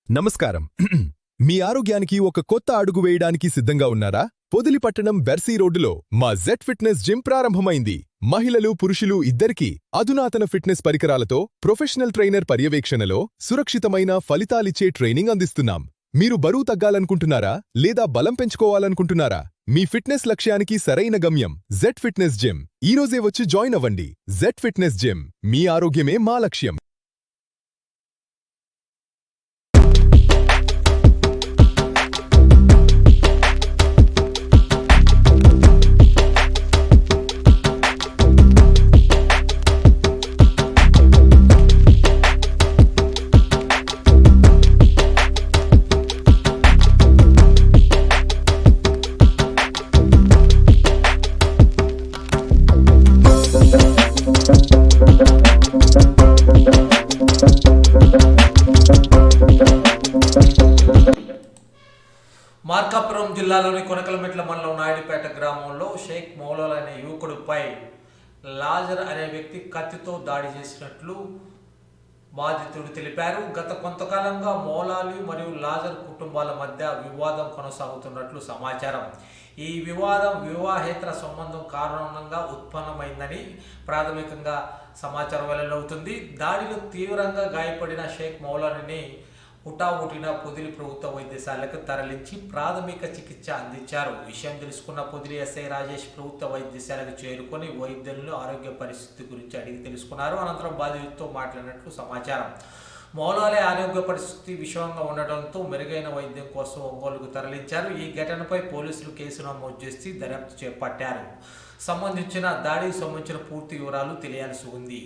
నమస్కారం. మీ ఆరోగ్యానికి ఒక కొత్త అడుగు వేయడానికి సిద్ధంగా ఉన్నారా? పొదిలి పట్టణం వెర్సీ రోడ్డులో మా జెడ్ ఫిట్నెస్ జిమ్ ప్రారంభమైంది. మహిళలు, పురుషులు ఇద్దరికీ అధునాతన ఫిట్నెస్ పరికరాలతో ప్రొఫెషనల్ ట్రైనర్ పర్యవేక్షణలో సురక్షితమైన ఫలితాలిచ్చే ట్రైనింగ్ అందిస్తున్నాం. మీరు బరువు తగ్గాలనుకుంటున్నారా లేదా బలం పెంచుకోవాలనుకుంటున్నారా? మీ ఫిట్నెస్ లక్ష్యానికి సరైన గమ్యం జెడ్ ఫిట్నెస్ జిమ్. ఈ రోజే వచ్చి జాయిన్ అవ్వండి. Z fitness gym. మీ ఆరోగ్యమే మా లక్ష్యం. మార్కాపురం జిల్లాలోని కొనకలమెట్ల మండలం నాయుడుపేట గ్రామంలో షేక్ మౌలాల్ అనే యువకుడిపై లాజర్ అనే వ్యక్తి కత్తితో దాడి చేసినట్లు బాధితుడు తెలిపారు. గత కొంతకాలంగా మౌలాలి మరియు లాజర్ కుటుంబాల మధ్య వివాదం కొనసాగుతున్నట్లు సమాచారం. ఈ వివాదం వివాహేతర సంబంధం కారణంగా ఉత్పన్నమైందని ప్రాథమికంగా సమాచారం వెల్లడవుతుంది. దాడిలో తీవ్రంగా గాయపడిన షేక్ మౌలాలిని హుటాహుటిన పొదిలి ప్రభుత్వ వైద్యశాలకు తరలించి ప్రాథమిక చికిత్స అందించారు. విషయం తెలుసుకున్న పొదిలి ఎస్ఐ రాజేష్ ప్రభుత్వ వైద్యశాలకు చేరుకొని వైద్యులను ఆరోగ్య పరిస్థితి గురించి అడిగి తెలుసుకున్నారు. అనంతరం బాధితులతో మాట్లాడినట్లు సమాచారం. మౌలాలి ఆరోగ్య పరిస్థితి విషమంగా ఉండటంతో మెరుగైన వైద్యం కోసం ఒంగోలుకు తరలించారు. ఈ ఘటనపై పోలీసులు కేసు నమోదు చేసి దర్యాప్తు చేపట్టారు. దాడికి సంబంధించిన పూర్తి వివరాలు తెలియాల్సి ఉంది.